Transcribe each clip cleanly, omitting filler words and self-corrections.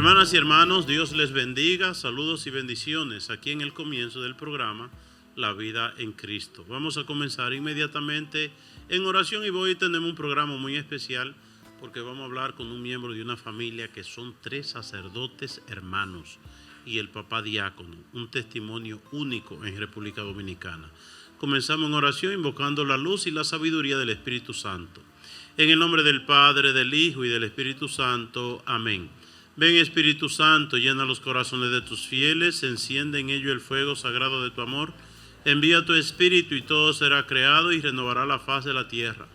Hermanas y hermanos, Dios les bendiga. Saludos y bendiciones aquí en el comienzo del programa La Vida en Cristo. Vamos a comenzar inmediatamente en oración y hoy tenemos un programa muy especial porque vamos a hablar con un miembro de una familia que son 3 sacerdotes hermanos y el papá diácono, un testimonio único en República Dominicana. Comenzamos en oración invocando la luz y la sabiduría del Espíritu Santo. En el nombre del Padre, del Hijo y del Espíritu Santo. Amén. Ven Espíritu Santo, llena los corazones de tus fieles, enciende en ellos el fuego sagrado de tu amor. Envía tu Espíritu y todo será creado y renovará la faz de la tierra.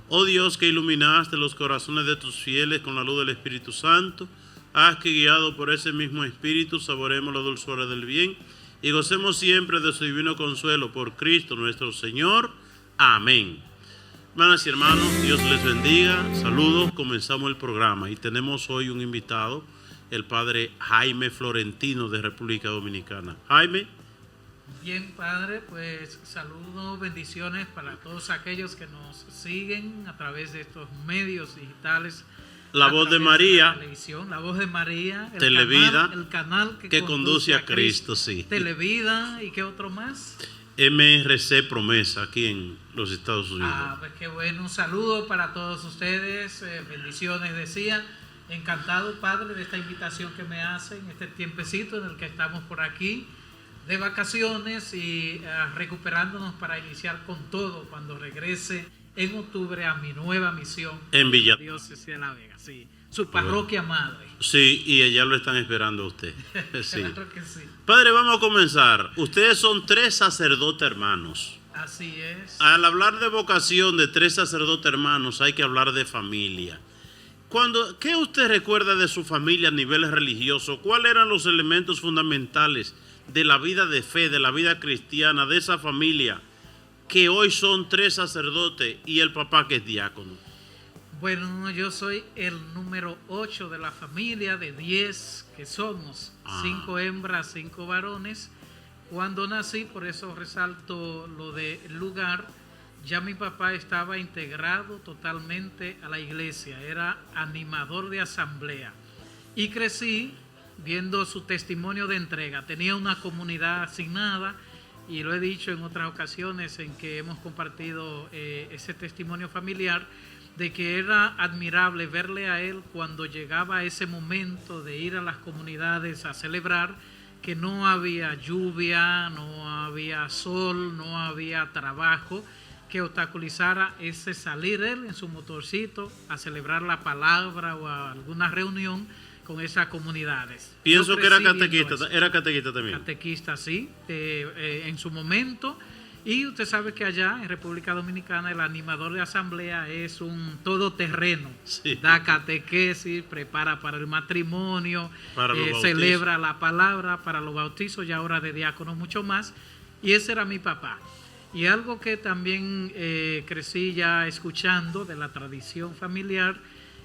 Oh Dios, que iluminaste los corazones de tus fieles con la luz del Espíritu Santo, haz que guiado por ese mismo Espíritu saboremos los dulzores del bien y gocemos siempre de su divino consuelo por Cristo nuestro Señor. Amén. Hermanas y hermanos, Dios les bendiga. Saludos, comenzamos el programa y tenemos hoy un invitado, el padre Jaime Florentino de República Dominicana. Jaime. Bien, padre, pues saludos, bendiciones para todos aquellos que nos siguen a través de estos medios digitales. La Voz de María, la televisión, La Voz de María, Televida, el canal que conduce a Cristo, sí. Televida, ¿y qué otro más? MRC Promesa, aquí en los Estados Unidos. Pues qué bueno, un saludo para todos ustedes, bendiciones, decía. Encantado, padre, de esta invitación que me hacen, este tiempecito en el que estamos por aquí de vacaciones y recuperándonos para iniciar con todo cuando regrese en octubre a mi nueva misión en Villa Diócesis de La Vega, sí, su parroquia madre. Sí, y allá lo están esperando a usted. Sí. Claro que sí. Padre, vamos a comenzar. Ustedes son 3 sacerdotes hermanos. Así es. Al hablar de vocación de 3 sacerdotes hermanos, hay que hablar de familia. ¿Qué usted recuerda de su familia a nivel religioso? ¿Cuáles eran los elementos fundamentales de la vida de fe, de la vida cristiana, de esa familia que hoy son 3 sacerdotes y el papá que es diácono? Bueno, yo soy el número 8 de la familia de 10 que somos, 5 hembras, 5 varones. Cuando nací, por eso resalto lo del lugar, ya mi papá estaba integrado totalmente a la iglesia, era animador de asamblea y crecí viendo su testimonio de entrega. Tenía una comunidad asignada y lo he dicho en otras ocasiones en que hemos compartido ese testimonio familiar, de que era admirable verle a él cuando llegaba ese momento de ir a las comunidades a celebrar, que no había lluvia, no había sol, no había trabajo que obstaculizara ese salir él en su motorcito a celebrar la palabra o a alguna reunión con esas comunidades. Pienso que era catequista también. Catequista, sí, en su momento. Y usted sabe que allá en República Dominicana el animador de asamblea es un todoterreno. Sí. Da catequesis, prepara para el matrimonio, celebra la palabra para los bautizos y ahora de diácono mucho más. Y ese era mi papá. Y algo que también crecí ya escuchando de la tradición familiar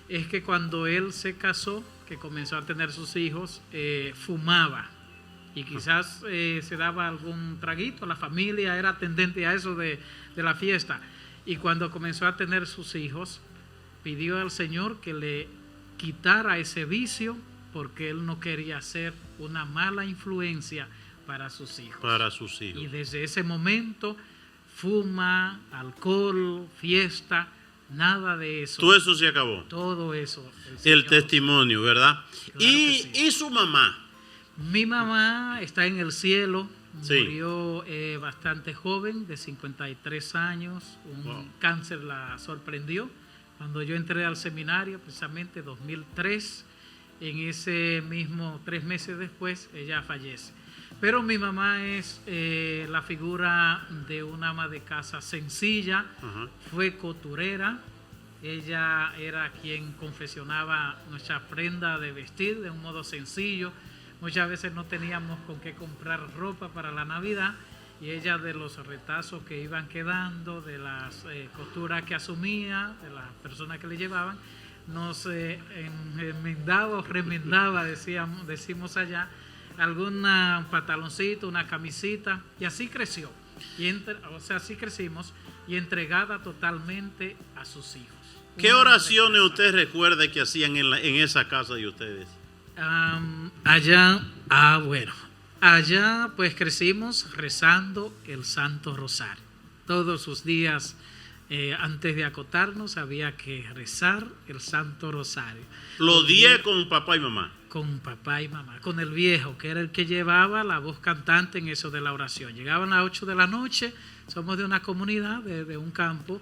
es que cuando él se casó, que comenzó a tener sus hijos, fumaba. Y quizás se daba algún traguito, la familia era tendente a eso de la fiesta. Y cuando comenzó a tener sus hijos, pidió al Señor que le quitara ese vicio porque él no quería ser una mala influencia para sus hijos. Y desde ese momento, fuma, alcohol, fiesta, nada de eso. Todo eso se acabó. Todo eso. El testimonio, ¿verdad? Claro sí. ¿Y su mamá? Mi mamá está en el cielo, sí. Murió bastante joven, de 53 años, un cáncer la sorprendió. Cuando yo entré al seminario, precisamente 2003, en ese mismo 3 meses después, ella fallece. Pero mi mamá es la figura de una ama de casa sencilla, fue costurera, ella era quien confeccionaba nuestra prenda de vestir de un modo sencillo. Muchas veces no teníamos con qué comprar ropa para la Navidad y ella, de los retazos que iban quedando, de las costuras que asumía, de las personas que le llevaban, nos enmendaba o remendaba, decimos allá, algún pantaloncito, una camisita, y así creció. Así crecimos y entregada totalmente a sus hijos. ¿Qué oraciones usted recuerda que hacían en esa casa de ustedes? Allá pues crecimos rezando el Santo Rosario. Todos los días antes de acotarnos había que rezar el Santo Rosario. Los 10 con papá y mamá. Con papá y mamá, con el viejo, que era el que llevaba la voz cantante en eso de la oración. Llegaban a las 8 de la noche, somos de una comunidad, de un campo.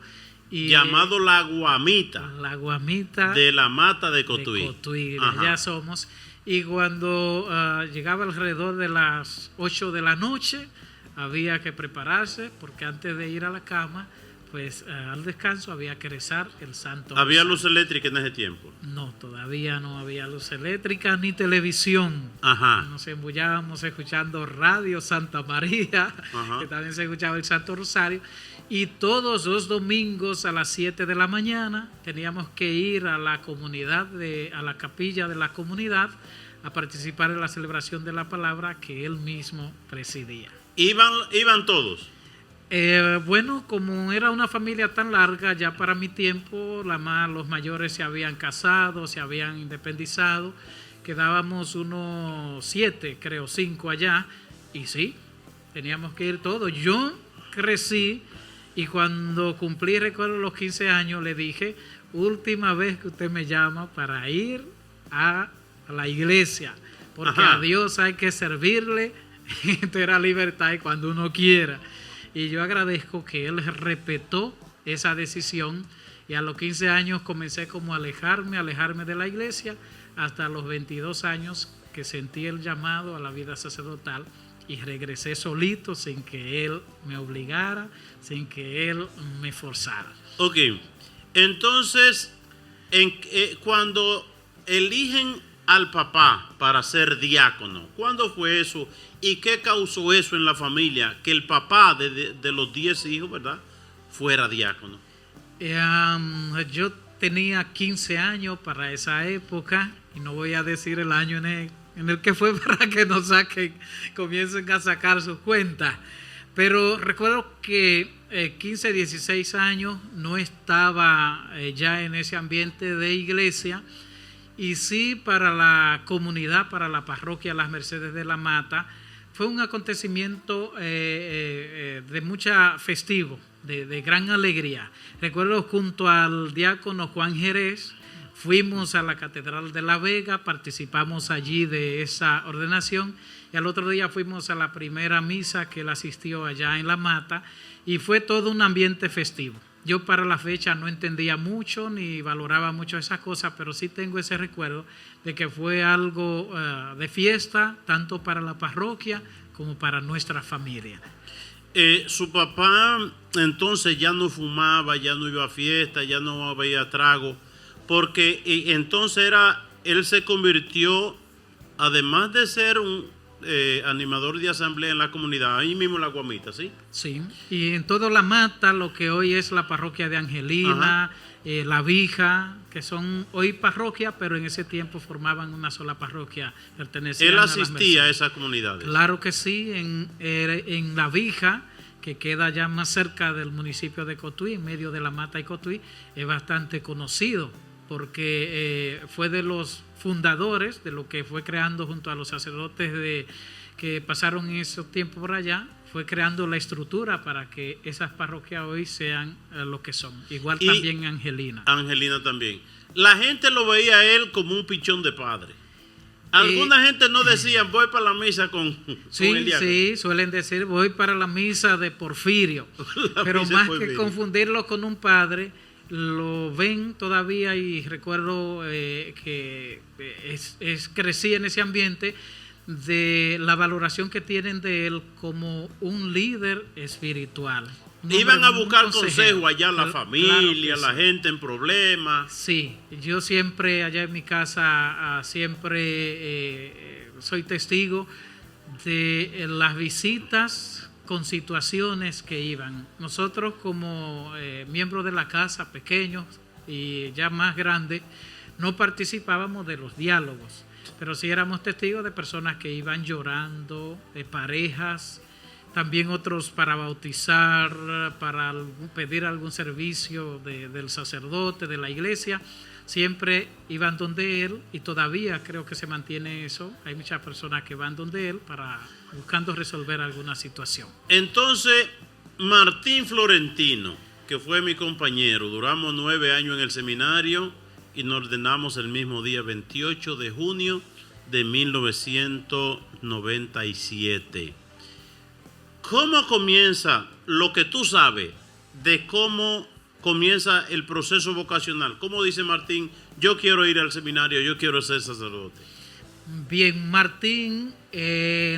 Y, llamado La Guamita. La Guamita. De la Mata de Cotuí. De Cotuí, allá somos. Y cuando llegaba alrededor de las 8 de la noche, había que prepararse, porque antes de ir a la cama, pues al descanso había que rezar el Santo Rosario. ¿Había luz eléctrica en ese tiempo? No, todavía no había luz eléctrica ni televisión. Ajá. Nos embullábamos escuchando Radio Santa María, Ajá, que también se escuchaba el Santo Rosario. Y todos los domingos a las 7 de la mañana teníamos que ir a la comunidad, a la capilla de la comunidad, a participar en la celebración de la palabra que él mismo presidía. ¿Iban todos? Bueno, como era una familia tan larga, ya para mi tiempo, los mayores se habían casado, se habían independizado, quedábamos unos 7, creo, 5 allá, y sí, teníamos que ir todos. Yo crecí y cuando cumplí, recuerdo, los 15 años, le dije, última vez que usted me llama para ir a la iglesia, porque Ajá, a Dios hay que servirle entera libertad y cuando uno quiera. Y yo agradezco que él respetó esa decisión y a los 15 años comencé como a alejarme de la iglesia hasta los 22 años que sentí el llamado a la vida sacerdotal y regresé solito sin que él me obligara, sin que él me forzara. Ok, entonces cuando eligen al papá para ser diácono, ¿cuándo fue eso? ¿Y qué causó eso en la familia? Que el papá de los 10 hijos, ¿verdad?, fuera diácono. Yo tenía 15 años para esa época y no voy a decir el año en el que fue para que no comiencen a sacar sus cuentas. Pero recuerdo que 15, 16 años no estaba ya en ese ambiente de iglesia. Y sí, para la comunidad, para la parroquia Las Mercedes de la Mata, fue un acontecimiento de mucha festivo, de gran alegría. Recuerdo junto al diácono Juan Jerez, fuimos a la Catedral de La Vega, participamos allí de esa ordenación y al otro día fuimos a la primera misa que él asistió allá en La Mata y fue todo un ambiente festivo. Yo para la fecha no entendía mucho ni valoraba mucho esas cosas, pero sí tengo ese recuerdo de que fue algo de fiesta, tanto para la parroquia como para nuestra familia. Su papá entonces ya no fumaba, ya no iba a fiesta, ya no veía trago, porque entonces él se convirtió, además de ser un animador de asamblea en la comunidad, ahí mismo en La Guamita, ¿sí? Sí, y en toda La Mata, lo que hoy es la parroquia de Angelina, La Vija, que son hoy parroquia, pero en ese tiempo formaban una sola parroquia. ¿Él asistía a esas comunidades? Claro que sí, en La Vija, que queda ya más cerca del municipio de Cotuí, en medio de La Mata y Cotuí, es bastante conocido, porque fue de los fundadores de lo que fue creando junto a los sacerdotes que pasaron en esos tiempos por allá, fue creando la estructura para que esas parroquias hoy sean lo que son. Igual y también Angelina. Angelina también. La gente lo veía a él como un pichón de padre. Alguna gente no decía, voy para la misa con el diácono. Sí, suelen decir, voy para la misa de Porfirio. Pero más que confundirlo con un padre, lo ven todavía y recuerdo que crecí en ese ambiente de la valoración que tienen de él como un líder espiritual. Iban a buscar consejo allá la familia, claro la gente en problemas. Sí, yo siempre allá en mi casa siempre soy testigo de las visitas con situaciones que iban. Nosotros como miembros de la casa, pequeños y ya más grandes, no participábamos de los diálogos, pero sí éramos testigos de personas que iban llorando, de parejas, también otros para bautizar, para pedir algún servicio del sacerdote, de la iglesia. siempre iban donde él, y todavía creo que se mantiene eso. Hay muchas personas que van donde él buscando resolver alguna situación. Entonces, Martín Florentino, que fue mi compañero, duramos 9 años en el seminario y nos ordenamos el mismo día, 28 de junio de 1997. ¿Cómo comienza lo que tú sabes de cómo comienza el proceso vocacional? ¿Cómo dice Martín, yo quiero ir al seminario, yo quiero ser sacerdote? Bien, Martín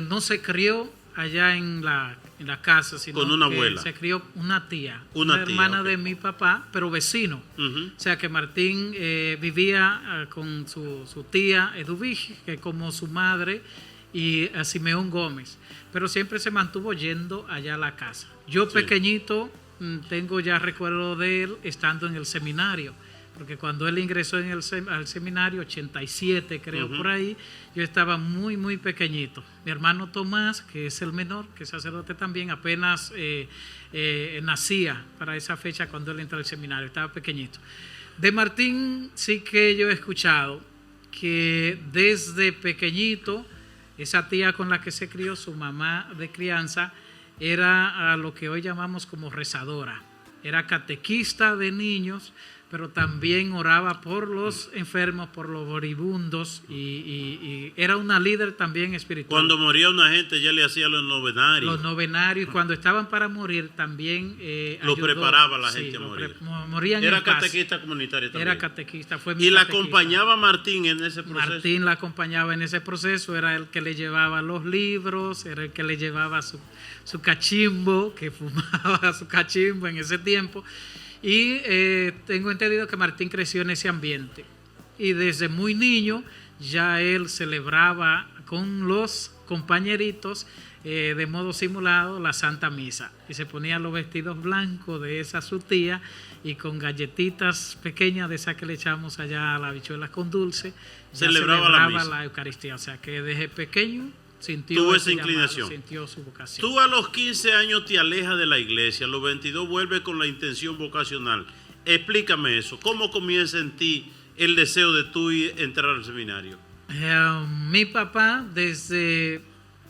no se crió allá en la casa, sino con una que abuela. se crió una tía, una hermana okay. de mi papá, pero vecino. O sea que Martín vivía con su tía Eduvige, que es como su madre, y a Simeón Gómez, pero siempre se mantuvo yendo allá a la casa. Yo pequeñito tengo ya recuerdo de él estando en el seminario, porque cuando él ingresó al seminario, 87 creo, por ahí, yo estaba muy, muy pequeñito. Mi hermano Tomás, que es el menor, que es sacerdote también, apenas nacía para esa fecha cuando él entró al seminario, estaba pequeñito. De Martín sí que yo he escuchado que desde pequeñito, esa tía con la que se crió, su mamá de crianza, era a lo que hoy llamamos como rezadora. Era catequista de niños, pero también oraba por los enfermos, por los moribundos, y era una líder también espiritual. Cuando moría una gente, ya le hacía los novenarios. Los novenarios, y cuando estaban para morir, también lo preparaba la gente a morir. Morían era en paz. catequista comunitaria también. Era catequista, fue mi ¿Y la catequista. acompañaba Martín en ese proceso? Martín la acompañaba en ese proceso, era el que le llevaba los libros, era el que le llevaba su cachimbo, que fumaba su cachimbo en ese tiempo. Y tengo entendido que Martín creció en ese ambiente. Y desde muy niño ya él celebraba con los compañeritos de modo simulado la Santa Misa. Y se ponía los vestidos blancos de esa su tía y con galletitas pequeñas de esas que le echamos allá a las habichuelas con dulce. Celebraba la Eucaristía. O sea que desde pequeño sintió tuvo esa inclinación. Sintió su vocación. Tú a los 15 años te alejas de la iglesia, a los 22 vuelves con la intención vocacional. Explícame eso. ¿Cómo comienza en ti el deseo de tú entrar al seminario? Mi papá desde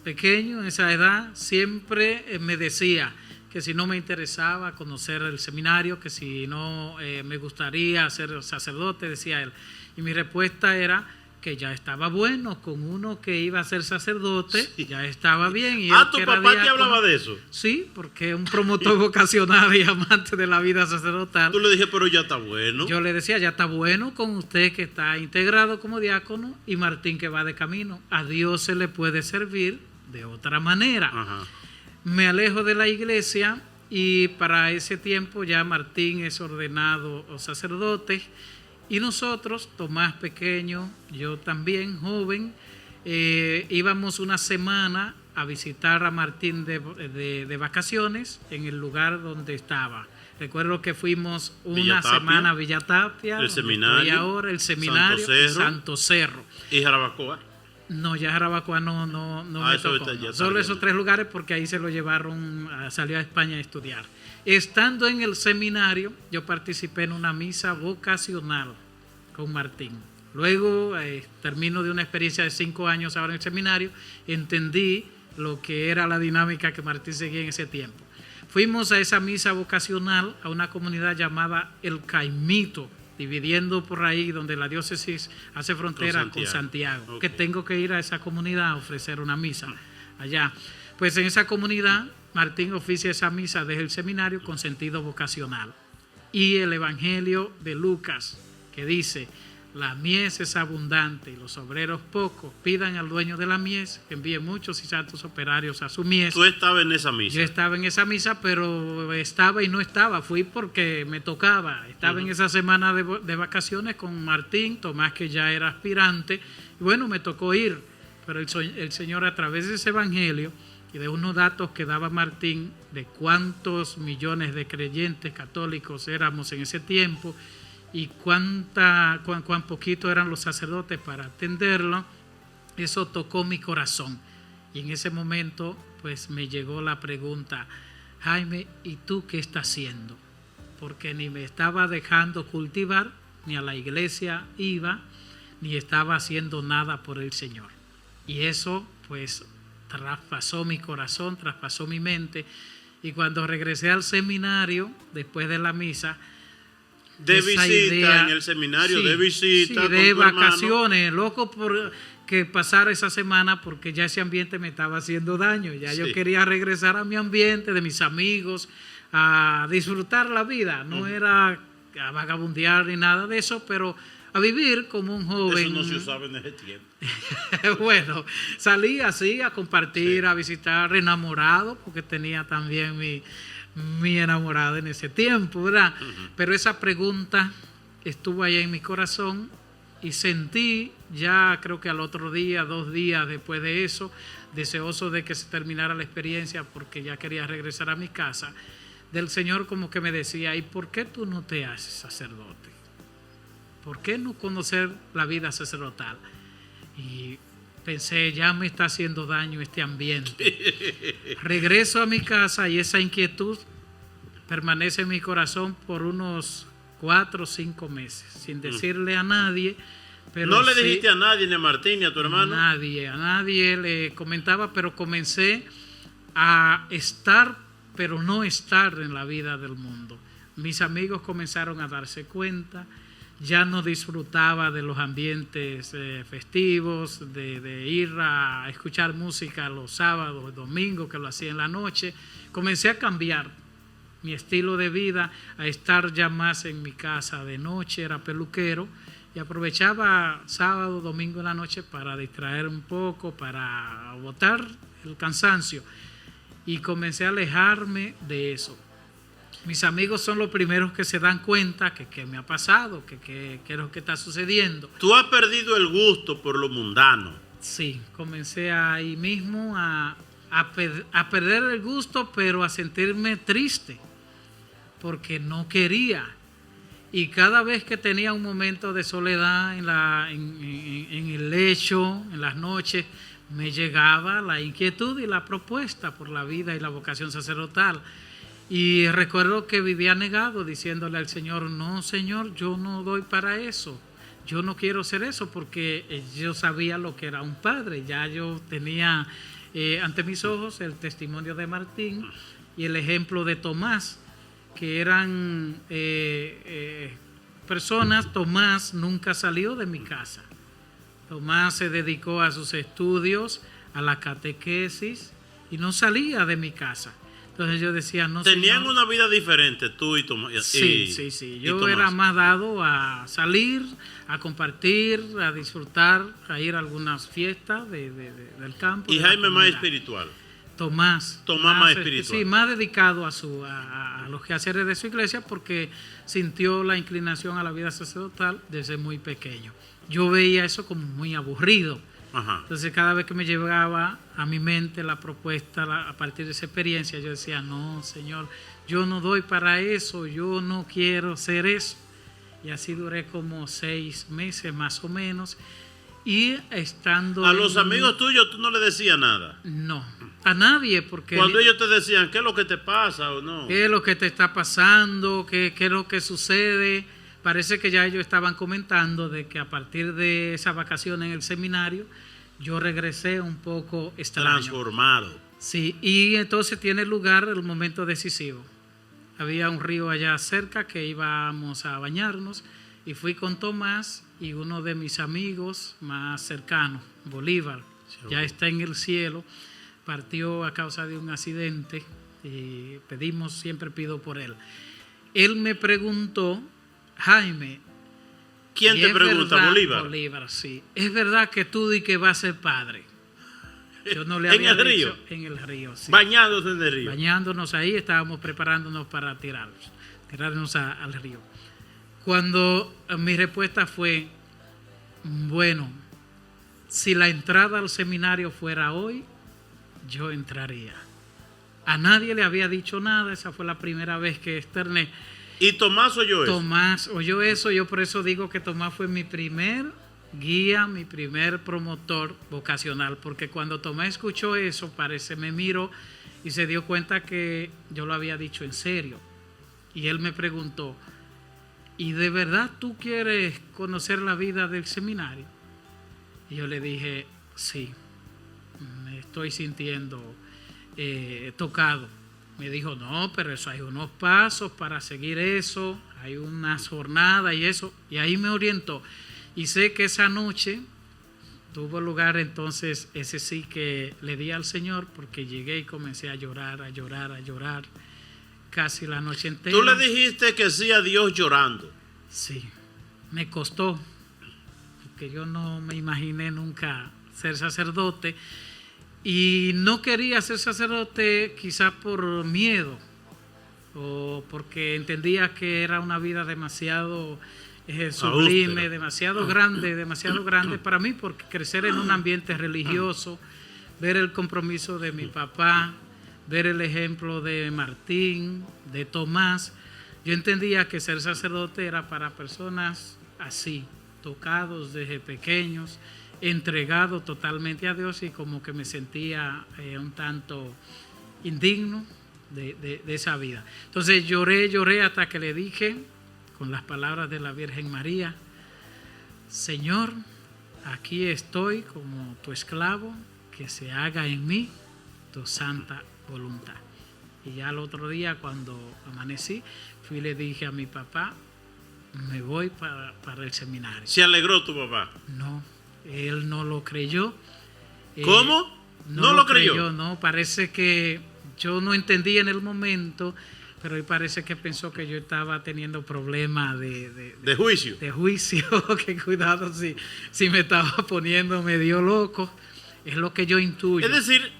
pequeño, en esa edad, siempre me decía que si no me interesaba conocer el seminario, que si no me gustaría ser sacerdote, decía él. Y mi respuesta era que ya estaba bueno, con uno que iba a ser sacerdote, ya estaba bien. Y ¿Tu papá te hablaba de eso? Sí, porque es un promotor vocacional y amante de la vida sacerdotal. Tú le dije, pero ya está bueno. Yo le decía, ya está bueno con usted que está integrado como diácono y Martín que va de camino. A Dios se le puede servir de otra manera. Ajá. Me alejo de la iglesia y para ese tiempo ya Martín es ordenado sacerdote. Y nosotros, Tomás pequeño, yo también joven, íbamos una semana a visitar a Martín de vacaciones en el lugar donde estaba. Recuerdo que fuimos una semana a Villa Tapia, el seminario, ahora el seminario Santo Cerro. ¿Y Jarabacoa? No, ya Jarabacoa no me tocó. Solo esos 3 lugares porque ahí se lo llevaron, salió a España a estudiar. Estando en el seminario, yo participé en una misa vocacional con Martín. Luego, termino de una experiencia de 5 años ahora en el seminario, entendí lo que era la dinámica que Martín seguía en ese tiempo. Fuimos a esa misa vocacional a una comunidad llamada El Caimito, dividiendo por ahí donde la diócesis hace frontera con Santiago. Okay. Que tengo que ir a esa comunidad a ofrecer una misa allá. Pues en esa comunidad Martín oficia esa misa desde el seminario con sentido vocacional. Y el Evangelio de Lucas, que dice, la mies es abundante y los obreros pocos, pidan al dueño de la mies que envíe muchos y santos operarios a su mies. ¿Tú estabas en esa misa? Yo estaba en esa misa, pero estaba y no estaba, fui porque me tocaba. Estaba en esa semana de vacaciones con Martín, Tomás que ya era aspirante, y bueno, me tocó ir, pero el Señor a través de ese Evangelio y de unos datos que daba Martín de cuántos millones de creyentes católicos éramos en ese tiempo y cuán poquito eran los sacerdotes para atenderlo, eso tocó mi corazón. Y en ese momento pues me llegó la pregunta, Jaime, ¿y tú qué estás haciendo? Porque ni me estaba dejando cultivar, ni a la iglesia iba, ni estaba haciendo nada por el Señor. Y eso pues traspasó mi corazón, traspasó mi mente. Y cuando regresé al seminario, después de la misa, de visita idea, en el seminario, sí, de visita, sí, de vacaciones, loco por que pasara esa semana, porque ya ese ambiente me estaba haciendo daño. Ya yo quería regresar a mi ambiente, de mis amigos, a disfrutar la vida. No era a vagabundear ni nada de eso, pero a vivir como un joven. Eso no se usaba en ese tiempo. Bueno, salí así a compartir, a visitar, enamorado, porque tenía también mi enamorada en ese tiempo, ¿verdad? Pero esa pregunta estuvo ahí en mi corazón y sentí ya, creo que al otro día, 2 días después de eso, deseoso de que se terminara la experiencia porque ya quería regresar a mi casa, del Señor como que me decía: ¿y por qué tú no te haces sacerdote? ¿Por qué no conocer la vida sacerdotal? Y pensé, ya me está haciendo daño este ambiente. Regreso a mi casa y esa inquietud permanece en mi corazón por unos 4 o 5 meses, sin decirle a nadie. Pero ¿no le dijiste a nadie, ni a Martín, ni a tu hermano? A nadie le comentaba, pero comencé a estar, pero no estar en la vida del mundo. Mis amigos comenzaron a darse cuenta. Ya no disfrutaba de los ambientes festivos, de ir a escuchar música los sábados, domingos, que lo hacía en la noche. Comencé a cambiar mi estilo de vida, a estar ya más en mi casa de noche, era peluquero, y aprovechaba sábado, domingo en la noche para distraer un poco, para botar el cansancio. Y comencé a alejarme de eso. Mis amigos son los primeros que se dan cuenta que me ha pasado, que es lo que está sucediendo. ¿Tú has perdido el gusto por lo mundano? Sí, comencé ahí mismo a perder el gusto, pero a sentirme triste, porque no quería. Y cada vez que tenía un momento de soledad en el lecho, en las noches, me llegaba la inquietud y la propuesta por la vida y la vocación sacerdotal. Y recuerdo que vivía negado, diciéndole al Señor: no, Señor, yo no doy para eso, yo no quiero ser eso, porque yo sabía lo que era un padre. Ya yo tenía ante mis ojos el testimonio de Martín y el ejemplo de Tomás, que eran personas. Tomás nunca salió de mi casa. Tomás se dedicó a sus estudios, a la catequesis, y no salía de mi casa. Entonces yo decía, no. ¿Tenían Señor, una vida diferente tú y Tomás? Sí. Yo era más dado a salir, a compartir, a disfrutar, a ir a algunas fiestas del campo. ¿Y Jaime más espiritual? Tomás más espiritual. Sí, más dedicado a los quehaceres de su iglesia, porque sintió la inclinación a la vida sacerdotal desde muy pequeño. Yo veía eso como muy aburrido. Ajá. Entonces cada vez que me llegaba a mi mente la propuesta a partir de esa experiencia, yo decía, no, Señor, yo no doy para eso, yo no quiero ser eso. Y así duré como 6 meses más o menos. Y estando... ¿A los amigos tuyos tú no le decías nada? No, a nadie, porque... Cuando ellos te decían, ¿qué es lo que te pasa o no? ¿Qué es lo que te está pasando? ¿Qué es lo que sucede? Parece que ya ellos estaban comentando de que a partir de esa vacación en el seminario, yo regresé un poco extraño. Transformado. Sí, y entonces tiene lugar el momento decisivo. Había un río allá cerca que íbamos a bañarnos y fui con Tomás y uno de mis amigos más cercanos, Bolívar, ya está en el cielo, partió a causa de un accidente y siempre pido por él. Él me preguntó, Jaime, ¿quién te pregunta? Verdad, Bolívar. Bolívar, sí. ¿Es verdad que tú di que vas a ser padre? Yo no le había ¿En el dicho, río? En el río, sí. Bañándose en el río. Bañándonos ahí, estábamos preparándonos para tirarnos al río. Cuando mi respuesta fue, bueno, si la entrada al seminario fuera hoy, yo entraría. A nadie le había dicho nada, esa fue la primera vez que externé. ¿Y Tomás oyó eso? Tomás oyó eso, yo por eso digo que Tomás fue mi primer guía, mi primer promotor vocacional, porque cuando Tomás escuchó eso, me miró y se dio cuenta que yo lo había dicho en serio. Y él me preguntó, ¿y de verdad tú quieres conocer la vida del seminario? Y yo le dije, sí, me estoy sintiendo tocado. Me dijo, no, pero eso hay unos pasos para seguir eso, hay unas jornadas y eso, y ahí me orientó. Y sé que esa noche tuvo lugar entonces, ese sí que le di al Señor, porque llegué y comencé a llorar, casi la noche entera. ¿Tú le dijiste que sí a Dios llorando? Sí, me costó, porque yo no me imaginé nunca ser sacerdote, y no quería ser sacerdote quizás por miedo, o porque entendía que era una vida demasiado sublime, demasiado grande para mí, porque crecer en un ambiente religioso, ver el compromiso de mi papá, ver el ejemplo de Martín, de Tomás, yo entendía que ser sacerdote era para personas así, tocados desde pequeños, entregados totalmente a Dios, y como que me sentía un tanto indigno de esa vida. Entonces lloré hasta que le dije, con las palabras de la Virgen María, Señor, aquí estoy como tu esclavo, que se haga en mí tu santa voluntad. Y ya el otro día, cuando amanecí, fui y le dije a mi papá, me voy para el seminario. ¿Se alegró tu papá? No, él no lo creyó. ¿Cómo? ¿No lo creyó? No, parece que yo no entendí en el momento, pero él parece que pensó que yo estaba teniendo problemas de juicio. De juicio, que cuidado si me estaba poniendo medio loco. Es lo que yo intuyo. Es decir,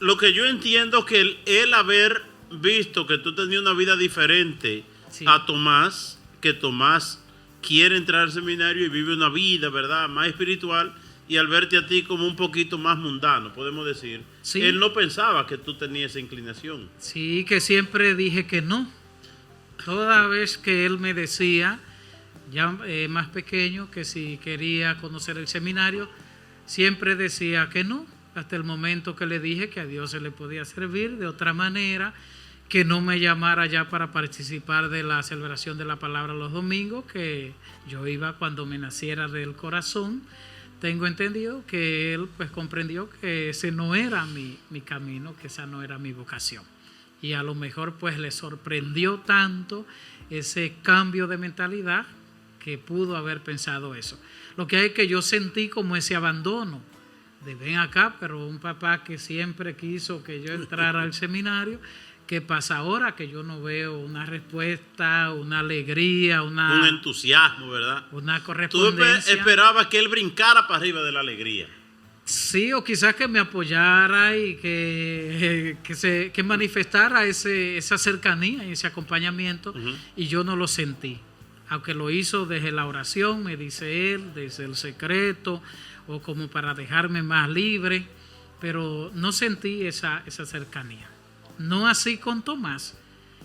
lo que yo entiendo es que él haber visto que tú tenías una vida diferente a Tomás, que Tomás quiere entrar al seminario y vive una vida, ¿verdad?, más espiritual, y al verte a ti como un poquito más mundano, podemos decir, él no pensaba que tú tenías esa inclinación. Sí, que siempre dije que no. Toda vez que él me decía, ya más pequeño, que si quería conocer el seminario, siempre decía que no, hasta el momento que le dije que a Dios se le podía servir de otra manera, que no me llamara ya para participar de la celebración de la palabra los domingos, que yo iba cuando me naciera del corazón. Tengo entendido que él pues comprendió que ese no era mi camino, que esa no era mi vocación. Y a lo mejor pues le sorprendió tanto ese cambio de mentalidad que pudo haber pensado eso. Lo que hay es que yo sentí como ese abandono de ven acá, pero un papá que siempre quiso que yo entrara al seminario, ¿qué pasa ahora? Que yo no veo una respuesta, una alegría, un entusiasmo, ¿verdad? Una correspondencia. Tú esperabas que él brincara para arriba de la alegría. Sí, o quizás que me apoyara y que manifestara esa cercanía y ese acompañamiento, y yo no lo sentí. Aunque lo hizo desde la oración, me dice él, desde el secreto, o como para dejarme más libre, pero no sentí esa cercanía. No así con Tomás,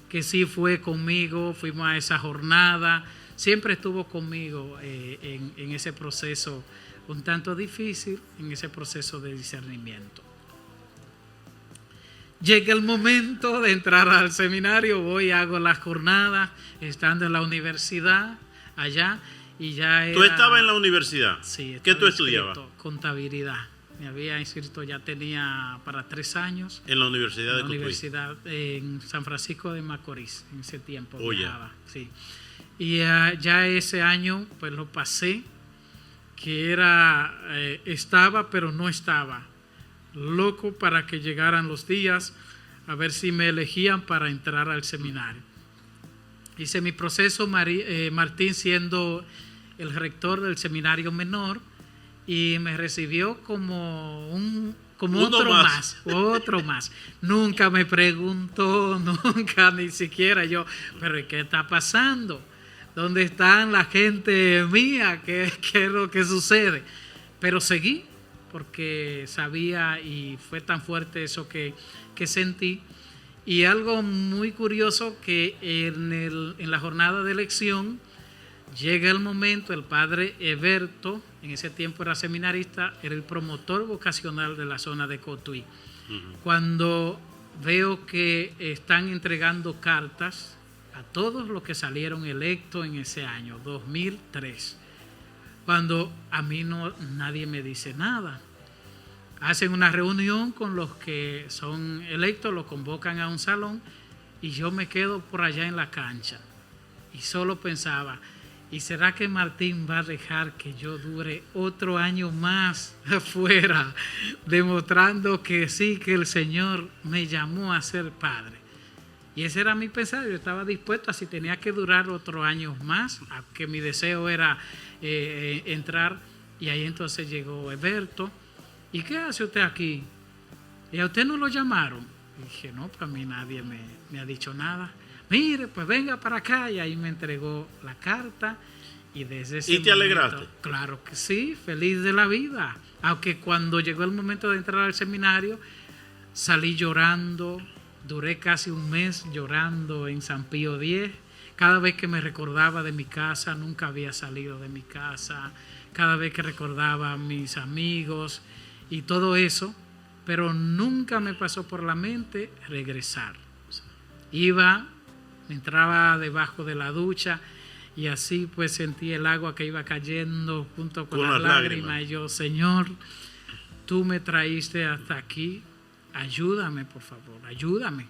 que sí fue conmigo, fuimos a esa jornada, siempre estuvo conmigo en ese proceso un tanto difícil, en ese proceso de discernimiento. Llega el momento de entrar al seminario, voy, hago las jornadas, estando en la universidad allá, y ya era... ¿Tú estabas en la universidad? Sí. ¿Qué tú estudiabas? Contabilidad. Me había inscrito, ya tenía para 3 años. ¿En la Universidad de Cotuí? En la universidad en San Francisco de Macorís, en ese tiempo viajaba. Sí. Y ya ese año pues lo pasé, que estaba pero no estaba. Loco para que llegaran los días a ver si me elegían para entrar al seminario. Hice mi proceso, Martín siendo el rector del seminario menor, y me recibió como otro más. Nunca me preguntó, nunca, ni siquiera yo, pero ¿qué está pasando? ¿Dónde están la gente mía? ¿Qué es lo que sucede? Pero seguí, porque sabía, y fue tan fuerte eso que sentí. Y algo muy curioso, que en la jornada de elección llega el momento, el padre Eberto, en ese tiempo era seminarista, era el promotor vocacional de la zona de Cotuí. Cuando veo que están entregando cartas a todos los que salieron electos en ese año, 2003, cuando a mí nadie me dice nada. Hacen una reunión con los que son electos, los convocan a un salón y yo me quedo por allá en la cancha y solo pensaba, ¿y será que Martín va a dejar que yo dure otro año más afuera, demostrando que sí, que el Señor me llamó a ser padre? Y ese era mi pensar. Yo estaba dispuesto a, si tenía que durar otro año más, a que mi deseo era entrar. Y ahí entonces llegó Eberto. ¿Y qué hace usted aquí? ¿Y a usted no lo llamaron? Y dije, no, para mí nadie me ha dicho nada. Mire, pues venga para acá. Y ahí me entregó la carta. Y desde ese ¿Y te alegraste? Claro que sí, feliz de la vida. Aunque cuando llegó el momento de entrar al seminario, salí llorando. Duré casi un mes llorando en San Pío X. Cada vez que me recordaba de mi casa, nunca había salido de mi casa. Cada vez que recordaba a mis amigos y todo eso, pero nunca me pasó por la mente regresar. Iba, me entraba debajo de la ducha y así pues sentí el agua que iba cayendo junto con las lágrimas. Y yo, Señor, tú me traíste hasta aquí. Ayúdame, por favor, ayúdame.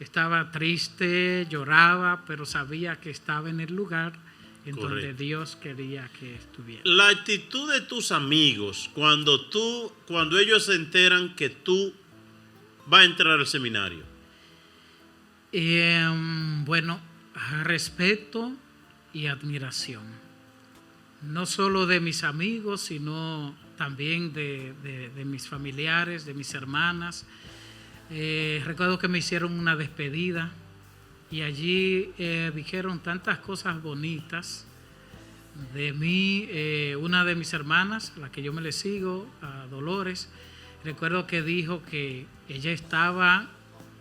Estaba triste, lloraba, pero sabía que estaba en el lugar en donde Dios quería que estuviera. La actitud de tus amigos cuando ellos se enteran que tú vas a entrar al seminario. Bueno, respeto y admiración. No solo de mis amigos, sino también de mis familiares, de mis hermanas. Recuerdo que me hicieron una despedida y allí dijeron tantas cosas bonitas de mí. Una de mis hermanas, la que yo me le sigo, a Dolores, recuerdo que dijo que ella estaba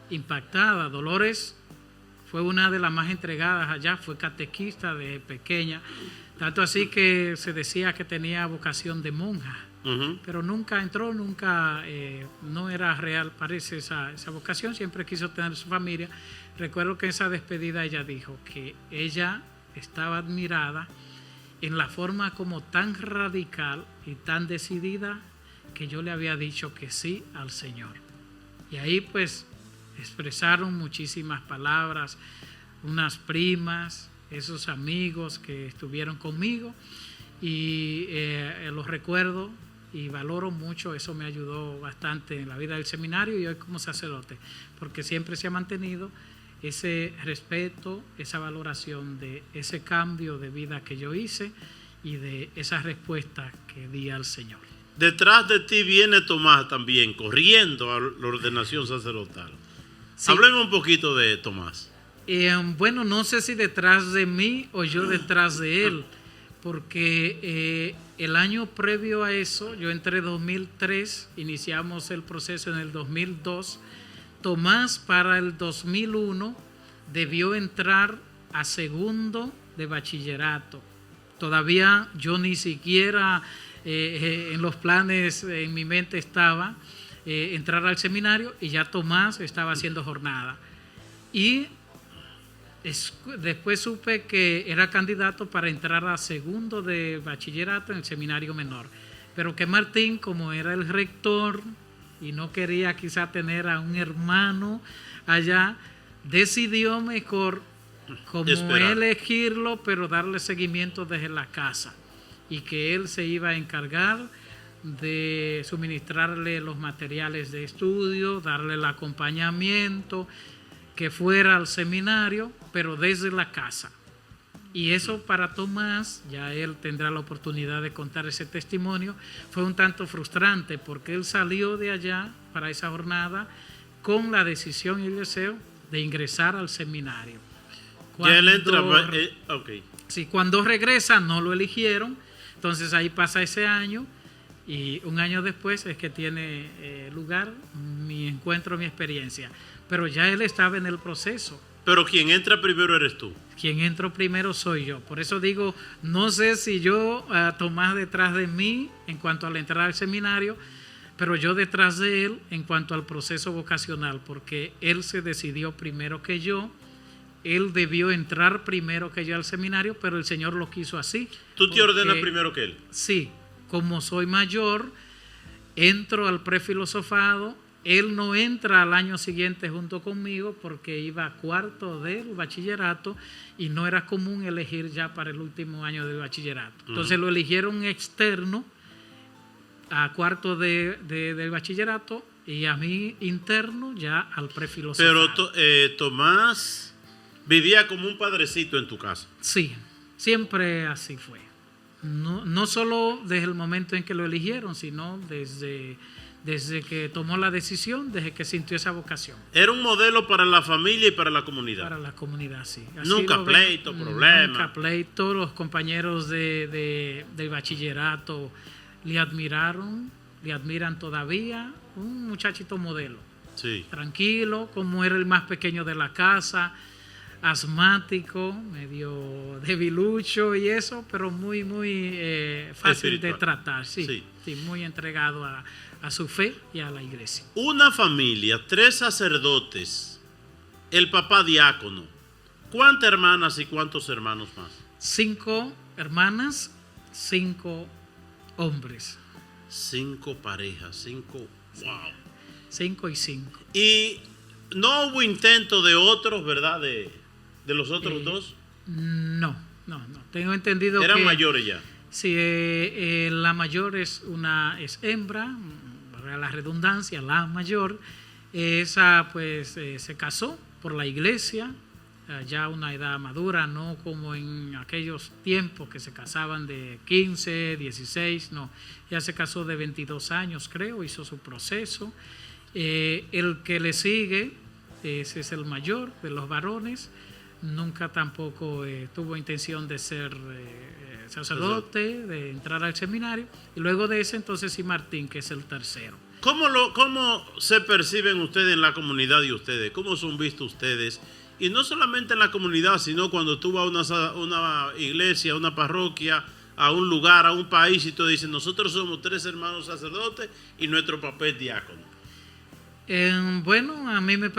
impactada. Dolores fue una de las más entregadas allá, fue catequista de pequeña, tanto así que se decía que tenía vocación de monja. Pero nunca entró, nunca, no era real, parece, esa vocación. Siempre quiso tener su familia. Recuerdo que en esa despedida ella dijo que ella estaba admirada en la forma como tan radical y tan decidida que yo le había dicho que sí al Señor. Y ahí pues expresaron muchísimas palabras, unas primas, esos amigos que estuvieron conmigo, y los recuerdo y valoro mucho. Eso me ayudó bastante en la vida del seminario y hoy como sacerdote, porque siempre se ha mantenido ese respeto, esa valoración de ese cambio de vida que yo hice y de esa respuesta que di al Señor. Detrás de ti viene Tomás también, corriendo a la ordenación sacerdotal. Sí. Hablemos un poquito de Tomás. Bueno, no sé si detrás de mí o yo detrás de él, porque el año previo a eso, yo entré en 2003, iniciamos el proceso en el 2002. Tomás para el 2001 debió entrar a segundo de bachillerato. Todavía yo ni siquiera en los planes en mi mente estaba entrar al seminario, y ya Tomás estaba haciendo jornada. Y después supe que era candidato para entrar a segundo de bachillerato en el seminario menor, pero que Martín, como era el rector y no quería quizá tener a un hermano allá, decidió mejor como elegirlo, pero darle seguimiento desde la casa, y que él se iba a encargar de suministrarle los materiales de estudio, darle el acompañamiento, que fuera al seminario, pero desde la casa. Y eso para Tomás, ya él tendrá la oportunidad de contar ese testimonio, fue un tanto frustrante, porque él salió de allá para esa jornada con la decisión y el deseo de ingresar al seminario. Ya él entra, okay. Sí, cuando regresa no lo eligieron, entonces ahí pasa ese año, y un año después es que tiene lugar mi encuentro, mi experiencia. Pero ya él estaba en el proceso. Pero quien entra primero eres tú. Quien entró primero soy yo. Por eso digo, no sé si yo, Tomás detrás de mí en cuanto a la entrada al seminario, pero yo detrás de él en cuanto al proceso vocacional, porque él se decidió primero que yo, él debió entrar primero que yo al seminario, pero el Señor lo quiso así. ¿Tú te ordenas primero que él? Sí, como soy mayor, entro al prefilosofado. Él no entra al año siguiente junto conmigo porque iba a cuarto del bachillerato y no era común elegir ya para el último año del bachillerato. Entonces lo eligieron externo a cuarto del bachillerato y a mí interno ya al prefilosofado. Pero Tomás vivía como un padrecito en tu casa. Sí, siempre así fue. No solo desde el momento en que lo eligieron, sino desde que tomó la decisión, desde que sintió esa vocación. Era un modelo para la familia y para la comunidad. Para la comunidad, sí. Así nunca pleito, problema. Nunca pleito. Los compañeros del bachillerato le admiraron, le admiran todavía. Un muchachito modelo. Sí. Tranquilo, como era el más pequeño de la casa, asmático, medio debilucho y eso, pero muy fácil espiritual. De tratar. Sí, muy entregado a su fe y a la iglesia. Una familia, 3 sacerdotes, el papá diácono. ¿Cuántas hermanas y cuántos hermanos más? 5 hermanas, 5 hombres. 5 parejas, 5, wow. 5 y 5. Y no hubo intento de otros, ¿verdad? De los otros dos. No. Tengo entendido eran mayores ya. Sí, la mayor es hembra, para la redundancia, la mayor. Esa pues se casó por la iglesia, ya a una edad madura, no como en aquellos tiempos que se casaban de 15, 16, no. Ella se casó de 22 años, creo, hizo su proceso. El que le sigue, ese es el mayor de los varones, nunca tampoco tuvo intención de ser sacerdote, de entrar al seminario, y luego de ese entonces sí Martín, que es el tercero. ¿Cómo se perciben ustedes en la comunidad de ustedes? ¿Cómo son vistos ustedes? Y no solamente en la comunidad, sino cuando tú vas a una iglesia, a una parroquia, a un lugar, a un país, y tú dices, nosotros somos 3 hermanos sacerdotes y nuestro papá es diácono. Bueno, a mí me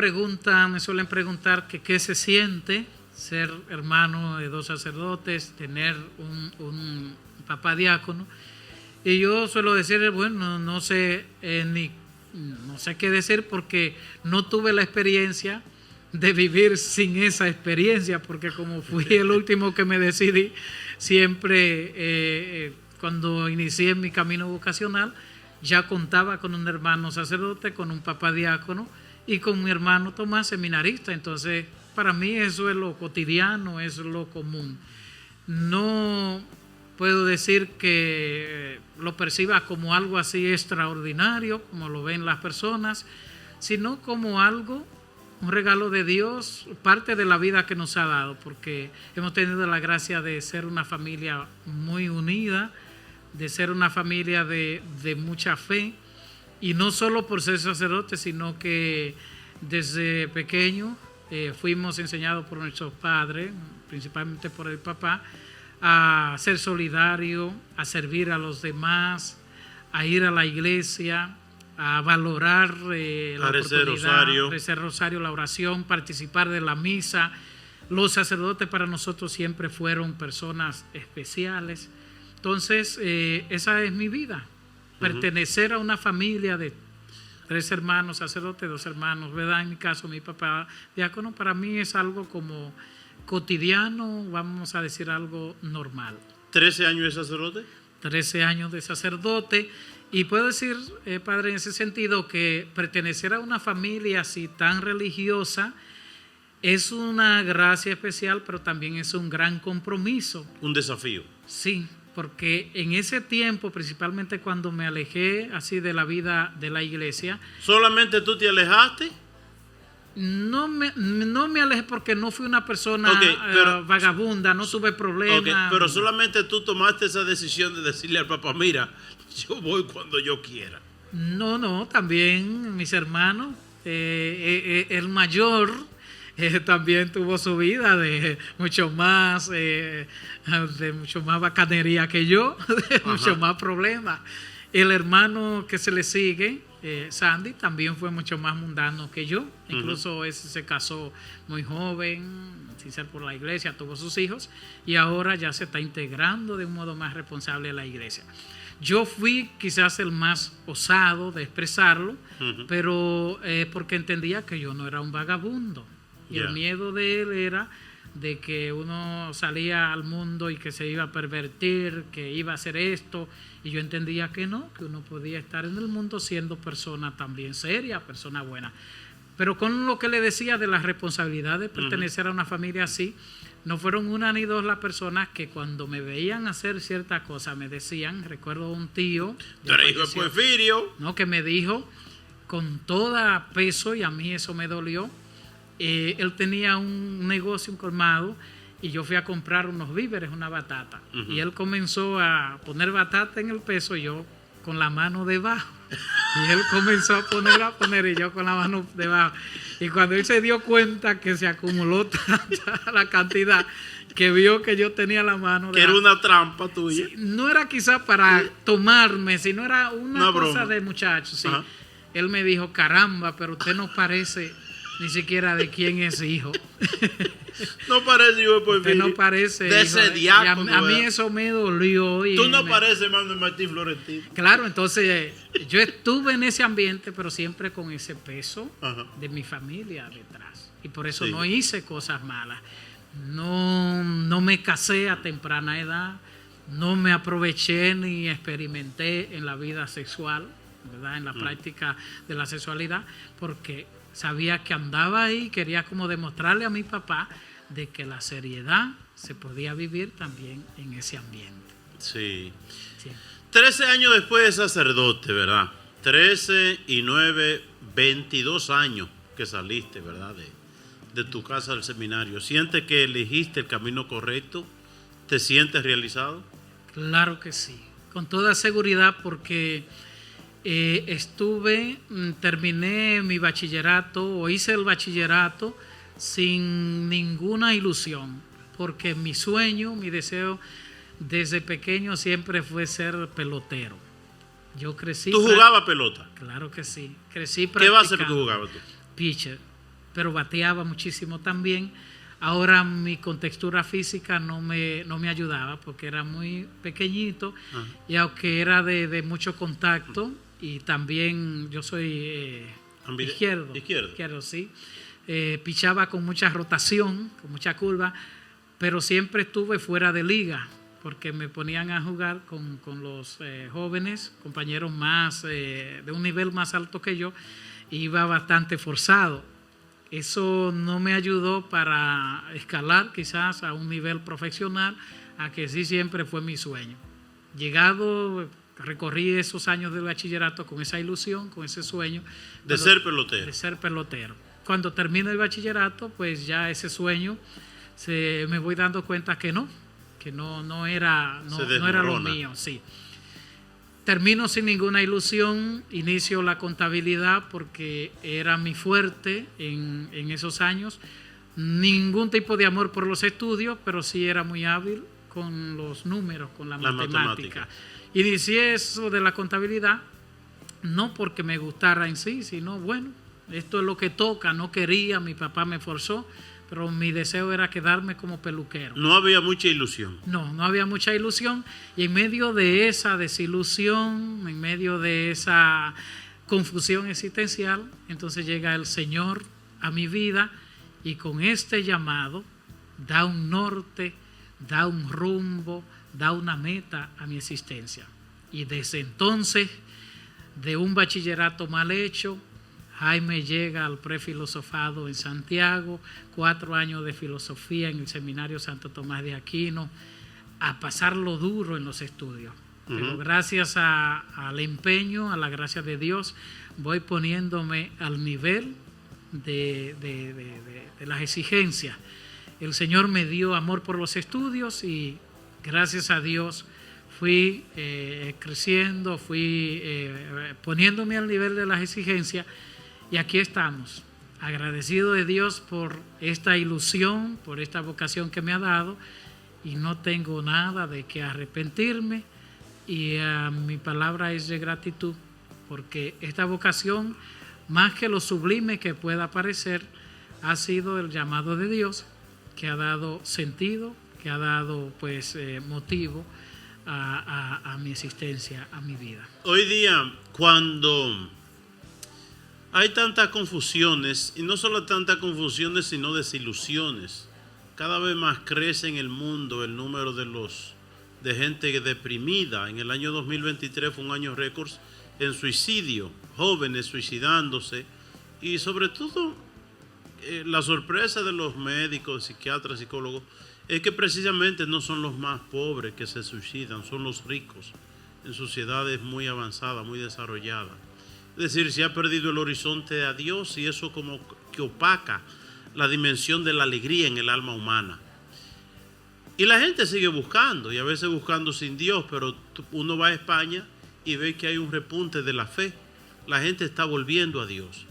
suelen preguntar que qué se siente ser hermano de 2 sacerdotes, tener un papá diácono. Y yo suelo decir, bueno, no sé qué decir porque no tuve la experiencia de vivir sin esa experiencia, porque como fui el último que me decidí, siempre cuando inicié mi camino vocacional, ya contaba con un hermano sacerdote, con un papá diácono y con mi hermano Tomás, seminarista. Entonces, para mí eso es lo cotidiano, es lo común. No puedo decir que lo perciba como algo así extraordinario, como lo ven las personas, sino como algo, un regalo de Dios, parte de la vida que nos ha dado, porque hemos tenido la gracia de ser una familia muy unida, de ser una familia de mucha fe, y no solo por ser sacerdotes, sino que desde pequeño fuimos enseñados por nuestros padres, principalmente por el papá, a ser solidario, a servir a los demás, a ir a la iglesia, a valorar la oportunidad, rezar rosario, la oración, participar de la misa. Los sacerdotes para nosotros siempre fueron personas especiales. Entonces, esa es mi vida, pertenecer a una familia de 3 hermanos sacerdotes, 2 hermanos, ¿verdad? En mi caso, mi papá diácono, para mí es algo como cotidiano, vamos a decir algo normal. ¿13 años de sacerdote? 13 años de sacerdote, y puedo decir, padre, en ese sentido, que pertenecer a una familia así tan religiosa es una gracia especial, pero también es un gran compromiso. Un desafío. Sí, porque en ese tiempo, principalmente cuando me alejé así de la vida de la iglesia. ¿Solamente tú te alejaste? No me alejé porque no fui una persona vagabunda, no tuve problemas. Pero solamente tú tomaste esa decisión de decirle al papá, mira, yo voy cuando yo quiera. No, también mis hermanos, el mayor también tuvo su vida de mucho más bacanería que yo, de mucho más problemas. El hermano que se le sigue, Sandy, también fue mucho más mundano que yo. Incluso ese se casó muy joven, sin ser por la iglesia, tuvo sus hijos y ahora ya se está integrando de un modo más responsable a la iglesia. Yo fui quizás el más osado de expresarlo, pero porque entendía que yo no era un vagabundo. Y el miedo de él era de que uno salía al mundo y que se iba a pervertir, que iba a hacer esto, y yo entendía que no, que uno podía estar en el mundo siendo persona también seria, persona buena. Pero con lo que le decía de la responsabilidad de pertenecer a una familia así, no fueron una ni dos las personas que cuando me veían hacer cierta cosa me decían, recuerdo un tío, ¿tú eres hijo de Porfirio? ¿no? Que me dijo con todo peso, y a mí eso me dolió. Él tenía un negocio, un colmado, y yo fui a comprar unos víveres, una batata. Y él comenzó a poner batata en el peso, y yo con la mano debajo. Y él comenzó a poner, y yo con la mano debajo. Y cuando él se dio cuenta que se acumuló tanta la cantidad, que vio que yo tenía la mano que debajo, era una trampa tuya. Sí, no era quizá para tomarme, sino era una cosa broma de muchachos. Sí. Él me dijo, caramba, pero usted no parece ni siquiera de quién es hijo. No parece hijo de Porfirio. No parece de ese diácono. A mí eso me dolió. Y tú no pareces Manuel Martín Florentino. Claro, entonces yo estuve en ese ambiente, pero siempre con ese peso de mi familia detrás. Y por eso no hice cosas malas. No me casé a temprana edad. No me aproveché ni experimenté en la vida sexual, ¿verdad? En la práctica de la sexualidad, porque sabía que andaba ahí, quería como demostrarle a mi papá de que la seriedad se podía vivir también en ese ambiente. Sí. 13 años después de sacerdote, ¿verdad? 13 y 9, 22 años que saliste, ¿verdad? De tu casa al seminario. ¿Sientes que elegiste el camino correcto? ¿Te sientes realizado? Claro que sí, con toda seguridad, porque terminé mi bachillerato o hice el bachillerato sin ninguna ilusión, porque mi sueño, mi deseo desde pequeño siempre fue ser pelotero. Yo crecí. ¿Tú jugabas pelota? Claro que sí, crecí practicando. ¿Qué base tú jugabas tú? Pitcher, pero bateaba muchísimo también. Ahora mi contextura física no me ayudaba porque era muy pequeñito y aunque era de mucho contacto, y también yo soy izquierdo, sí. Pichaba con mucha rotación, con mucha curva, pero siempre estuve fuera de liga porque me ponían a jugar con los jóvenes, compañeros más de un nivel más alto que yo, y iba bastante forzado. Eso no me ayudó para escalar quizás a un nivel profesional, a que sí siempre fue mi sueño. Recorrí esos años del bachillerato con esa ilusión, con ese sueño. De ser pelotero. De ser pelotero. Cuando termino el bachillerato, pues ya ese sueño me voy dando cuenta que no era lo mío. Sí. Termino sin ninguna ilusión, inicio la contabilidad porque era mi fuerte en esos años. Ningún tipo de amor por los estudios, pero sí era muy hábil con los números, con la matemática. Inicié eso de la contabilidad, no porque me gustara en sí, sino bueno, esto es lo que toca, no quería, mi papá me forzó, pero mi deseo era quedarme como peluquero. No había mucha ilusión. No había mucha ilusión, y en medio de esa desilusión, en medio de esa confusión existencial, entonces llega el Señor a mi vida y con este llamado da un norte, da un rumbo, da una meta a mi existencia. Y desde entonces, de un bachillerato mal hecho, Jaime llega al prefilosofado en Santiago, 4 años de filosofía en el Seminario Santo Tomás de Aquino, a pasarlo duro en los estudios. Pero gracias al empeño, a la gracia de Dios, voy poniéndome al nivel de las exigencias. El Señor me dio amor por los estudios y gracias a Dios fui creciendo, fui poniéndome al nivel de las exigencias, y aquí estamos, agradecido de Dios por esta ilusión, por esta vocación que me ha dado, y no tengo nada de que arrepentirme, y mi palabra es de gratitud porque esta vocación, más que lo sublime que pueda parecer, ha sido el llamado de Dios que ha dado sentido, que ha dado pues motivo a mi existencia, a mi vida. Hoy día, cuando hay tantas confusiones, y no solo tantas confusiones, sino desilusiones, cada vez más crece en el mundo el número de gente deprimida. En el año 2023 fue un año récord en suicidio, jóvenes suicidándose, y sobre todo la sorpresa de los médicos, psiquiatras, psicólogos, es que precisamente no son los más pobres que se suicidan, son los ricos en sociedades muy avanzadas, muy desarrolladas. Es decir, se ha perdido el horizonte a Dios y eso como que opaca la dimensión de la alegría en el alma humana. Y la gente sigue buscando, y a veces buscando sin Dios, pero uno va a España y ve que hay un repunte de la fe. La gente está volviendo a Dios.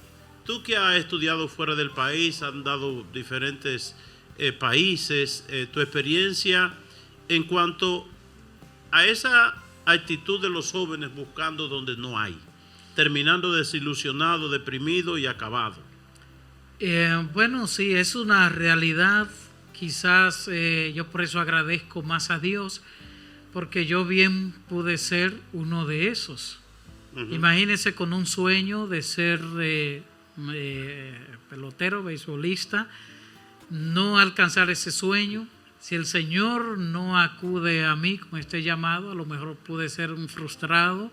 Tú que has estudiado fuera del país, has dado diferentes países, tu experiencia en cuanto a esa actitud de los jóvenes buscando donde no hay, terminando desilusionado, deprimido y acabado. Bueno, sí, es una realidad. Quizás yo por eso agradezco más a Dios, porque yo bien pude ser uno de esos. Imagínense con un sueño de ser pelotero, beisbolista, no alcanzar ese sueño. Si el Señor no acude a mí con este llamado, a lo mejor pude ser un frustrado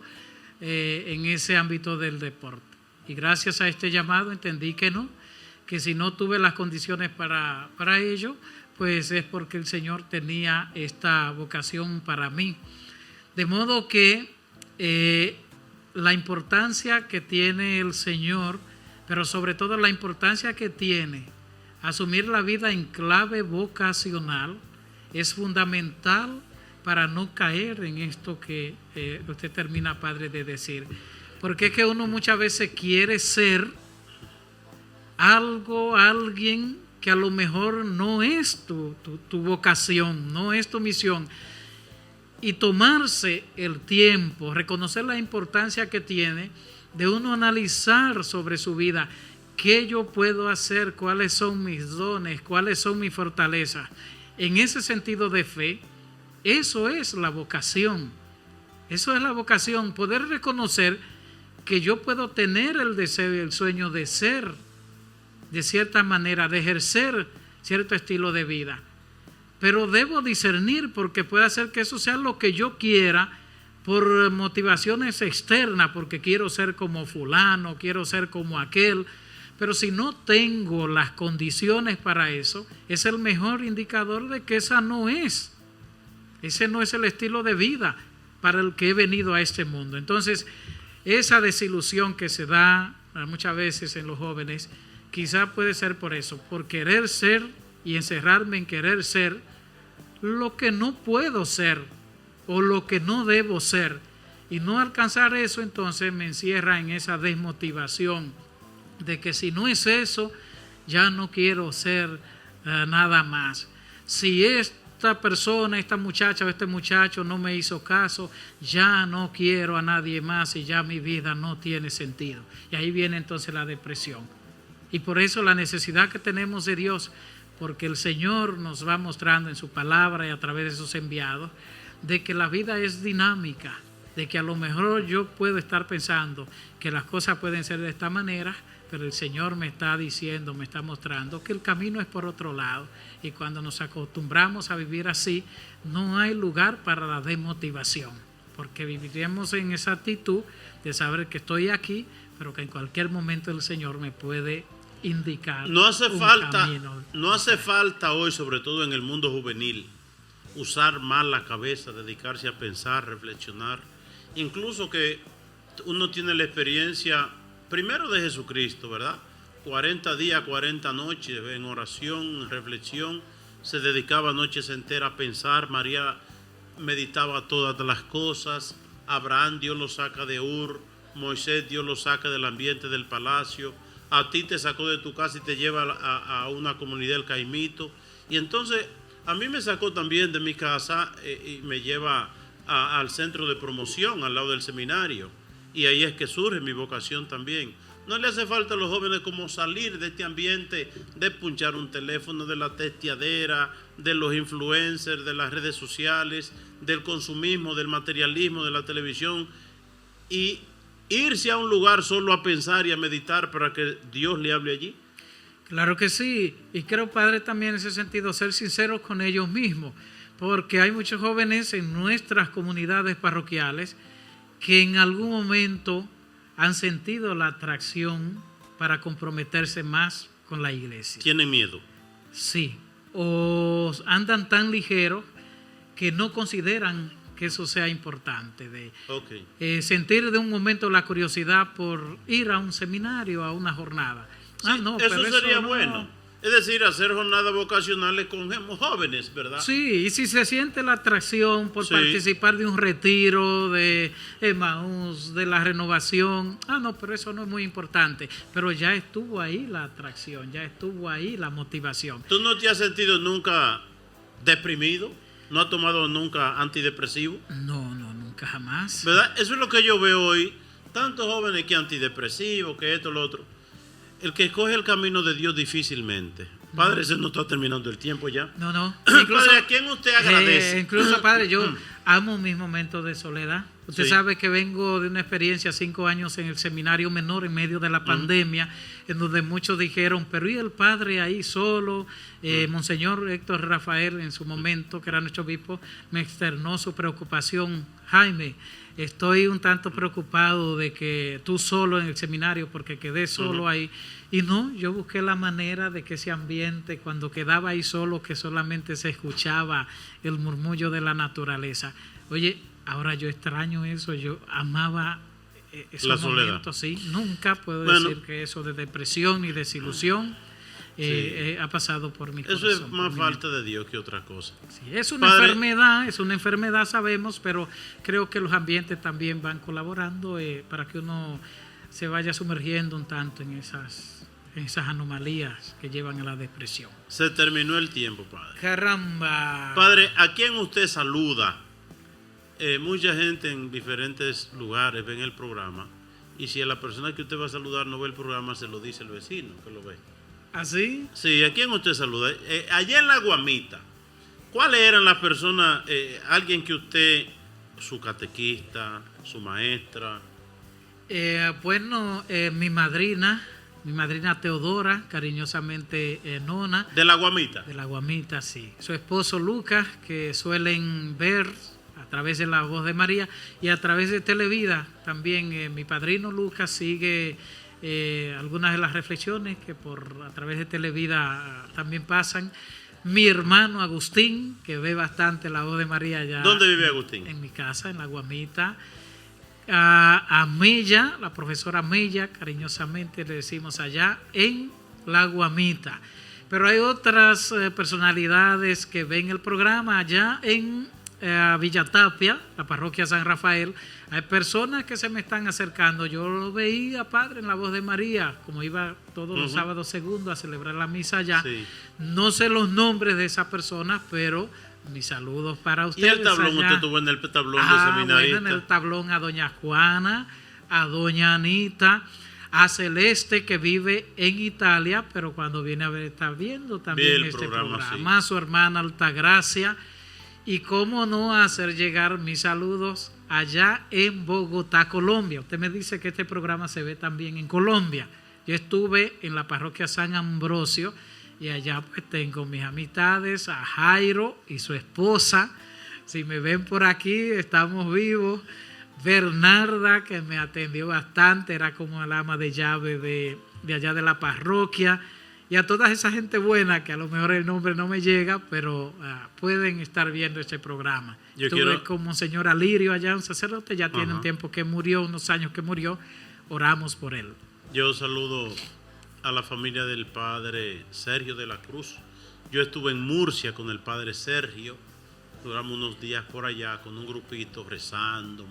en ese ámbito del deporte. Y gracias a este llamado entendí que no, que si no tuve las condiciones para ello, pues es porque el Señor tenía esta vocación para mí. De modo que la importancia que tiene el Señor, pero sobre todo la importancia que tiene asumir la vida en clave vocacional, es fundamental para no caer en esto que usted termina, padre, de decir. Porque es que uno muchas veces quiere ser algo, alguien que a lo mejor no es tu vocación, no es tu misión. Y tomarse el tiempo, reconocer la importancia que tiene de uno analizar sobre su vida. ¿Qué yo puedo hacer? ¿Cuáles son mis dones? ¿Cuáles son mis fortalezas? En ese sentido de fe, eso es la vocación. Eso es la vocación, poder reconocer que yo puedo tener el deseo y el sueño de ser, de cierta manera, de ejercer cierto estilo de vida. Pero debo discernir, porque puede ser que eso sea lo que yo quiera por motivaciones externas, porque quiero ser como fulano, quiero ser como aquel. Pero si no tengo las condiciones para eso, es el mejor indicador de que ese no es el estilo de vida para el que he venido a este mundo. Entonces, esa desilusión que se da muchas veces en los jóvenes, quizá puede ser por eso, por querer ser y encerrarme en querer ser lo que no puedo ser o lo que no debo ser. Y no alcanzar eso, entonces me encierra en esa desmotivación de que si no es eso, ya no quiero ser nada más. Si esta persona, esta muchacha o este muchacho no me hizo caso, ya no quiero a nadie más y ya mi vida no tiene sentido. Y ahí viene entonces la depresión. Y por eso la necesidad que tenemos de Dios, porque el Señor nos va mostrando en su palabra y a través de sus enviados, de que la vida es dinámica, de que a lo mejor yo puedo estar pensando que las cosas pueden ser de esta manera, pero el Señor me está diciendo, me está mostrando que el camino es por otro lado. Y cuando nos acostumbramos a vivir así, no hay lugar para la desmotivación, porque viviremos en esa actitud de saber que estoy aquí, pero que en cualquier momento el Señor me puede indicar. No hace falta hoy, sobre todo en el mundo juvenil, usar más la cabeza, dedicarse a pensar, reflexionar. Incluso que uno tiene la experiencia primero de Jesucristo, ¿verdad? 40 días, 40 noches en oración, en reflexión, se dedicaba noches enteras a pensar. María meditaba todas las cosas. Abraham, Dios lo saca de Ur. Moisés, Dios lo saca del ambiente del palacio. A ti te sacó de tu casa y te lleva a una comunidad del Caimito. Y entonces a mí me sacó también de mi casa y me lleva al centro de promoción al lado del seminario. Y ahí es que surge mi vocación también. No le hace falta a los jóvenes como salir de este ambiente de punchar un teléfono, de la testeadera, de los influencers, de las redes sociales, del consumismo, del materialismo, de la televisión, y irse a un lugar solo a pensar y a meditar para que Dios le hable allí. Claro que sí, y creo, padre, también en ese sentido ser sinceros con ellos mismos, porque hay muchos jóvenes en nuestras comunidades parroquiales que en algún momento han sentido la atracción para comprometerse más con la iglesia. ¿Tienen miedo? Sí, o andan tan ligeros que no consideran que eso sea importante, de sentir de un momento la curiosidad por ir a un seminario, a una jornada. Sí, eso sería bueno. Es decir, hacer jornadas vocacionales con jóvenes, ¿verdad? Sí, y si se siente la atracción por participar de un retiro, de Emaús, de la renovación, pero eso no es muy importante. Pero ya estuvo ahí la atracción, ya estuvo ahí la motivación. ¿Tú no te has sentido nunca deprimido? ¿No has tomado nunca antidepresivo? No, nunca jamás. ¿Verdad? Eso es lo que yo veo hoy. Tantos jóvenes que antidepresivos, que esto, lo otro. El que escoge el camino de Dios difícilmente. Padre, se nos está terminando el tiempo ya. No. Incluso, padre, ¿a quién usted agradece? Incluso, padre, yo amo mis momentos de soledad. Usted sabe que vengo de una experiencia 5 años en el seminario menor en medio de la pandemia, en donde muchos dijeron, pero ¿y el padre ahí solo? Monseñor Héctor Rafael, en su momento, que era nuestro obispo, me externó su preocupación. Jaime, estoy un tanto preocupado de que tú solo en el seminario, porque quedé solo ahí. Y no, yo busqué la manera de que ese ambiente, cuando quedaba ahí solo, que solamente se escuchaba el murmullo de la naturaleza. Oye, ahora yo extraño eso, yo amaba esos momentos, sí. Nunca puedo decir que eso de depresión y desilusión ha pasado por mi corazón. Eso es más falta de Dios que otra cosa. Sí, es una enfermedad, sabemos, pero creo que los ambientes también van colaborando para que uno se vaya sumergiendo un tanto en esas anomalías que llevan a la depresión. Se terminó el tiempo, padre. Caramba. Padre, ¿a quién usted saluda? Mucha gente en diferentes lugares ven el programa, y si a la persona que usted va a saludar no ve el programa, se lo dice el vecino que lo ve. ¿Así? Sí, ¿a quién usted saluda? Allá en La Guamita, ¿cuáles eran las personas, alguien que usted, su catequista, su maestra? Mi madrina Teodora, cariñosamente Nona. ¿De La Guamita? De La Guamita, sí. Su esposo Lucas, que suelen ver a través de La Voz de María y a través de Televida. También mi padrino Lucas sigue algunas de las reflexiones que a través de Televida también pasan. Mi hermano Agustín, que ve bastante La Voz de María allá. ¿Dónde vive Agustín? En mi casa, en La Guamita. A Mella, la profesora Mella, cariñosamente le decimos allá en La Guamita. Pero hay otras personalidades que ven el programa allá en Villa Tapia, la parroquia San Rafael. Hay personas que se me están acercando. Yo lo veía, padre, en La Voz de María, como iba todos los sábados segundos a celebrar la misa allá. Sí. No sé los nombres de esas personas, pero mis saludos para ustedes. ¿Y el tablón? Allá. ¿Usted tuvo en el tablón de seminarista? Bueno, en el tablón a doña Juana, a doña Anita, a Celeste, que vive en Italia, pero cuando viene a ver, está viendo también este programa. Sí. Su hermana Altagracia. Y cómo no hacer llegar mis saludos allá en Bogotá, Colombia. Usted me dice que este programa se ve también en Colombia. Yo estuve en la parroquia San Ambrosio, y allá pues tengo mis amistades, a Jairo y su esposa. Si me ven por aquí, estamos vivos. Bernarda, que me atendió bastante, era como el ama de llave de allá de la parroquia. Y a toda esa gente buena, que a lo mejor el nombre no me llega, pero pueden estar viendo este programa. Estuve con Monseñor Alirio allá, un sacerdote, ya tiene un tiempo que murió, unos años que murió. Oramos por él. Yo saludo a la familia del padre Sergio de la Cruz. Yo estuve en Murcia con el padre Sergio, duramos unos días por allá con un grupito rezando,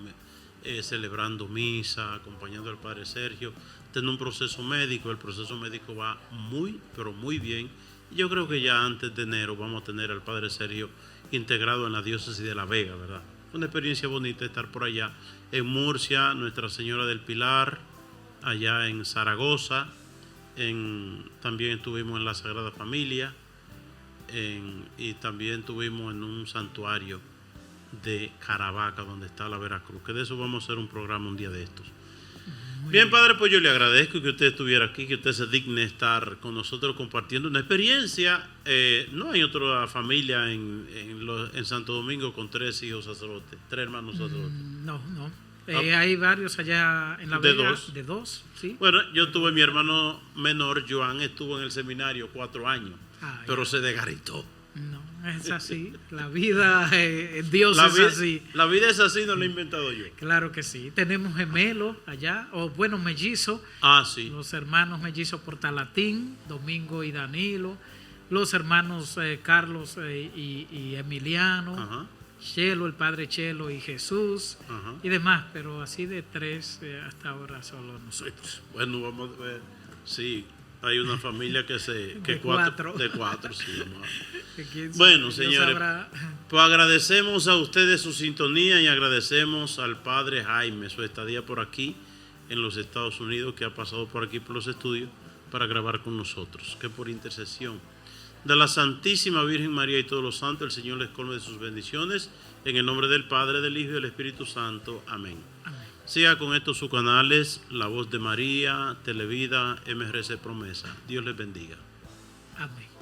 celebrando misa, acompañando al padre Sergio. Tiene un proceso médico, el proceso médico va muy, pero muy bien. Y yo creo que ya antes de enero vamos a tener al padre Sergio integrado en la diócesis de La Vega, ¿verdad? una experiencia bonita estar por allá. En Murcia, Nuestra Señora del Pilar, allá en Zaragoza, también estuvimos en la Sagrada Familia, y también estuvimos en un santuario de Caravaca, donde está la Veracruz, que de eso vamos a hacer un programa un día de estos. Bien, padre, pues yo le agradezco que usted estuviera aquí, que usted se digne estar con nosotros compartiendo una experiencia. No hay otra familia en Santo Domingo con 3 hijos sacerdotes, 3 hermanos sacerdotes. No. Hay varios allá en La Vega. De dos, sí. Bueno, yo tuve mi hermano menor, Joan, estuvo en el seminario 4 años, pero se desgaritó. No, es así. La vida, Dios es así. La vida es así, no la he inventado yo. Claro que sí. Tenemos gemelos allá, o bueno, mellizos. Sí. Los hermanos mellizos Portalatín, Domingo y Danilo. Los hermanos Carlos y Emiliano. Ajá. Chelo, el padre Chelo y Jesús. Ajá. Y demás, pero así de 3 hasta ahora solo nosotros. Bueno, vamos a ver. Sí. Hay una familia que de 4. De 4, sí. Bueno, señores, pues agradecemos a ustedes su sintonía y agradecemos al padre Jaime su estadía por aquí en los Estados Unidos, que ha pasado por aquí por los estudios para grabar con nosotros. Que por intercesión de la Santísima Virgen María y todos los santos, el Señor les colme de sus bendiciones. En el nombre del Padre, del Hijo y del Espíritu Santo. Amén. Siga con estos sus canales, La Voz de María, Televida, MRC Promesa. Dios les bendiga. Amén.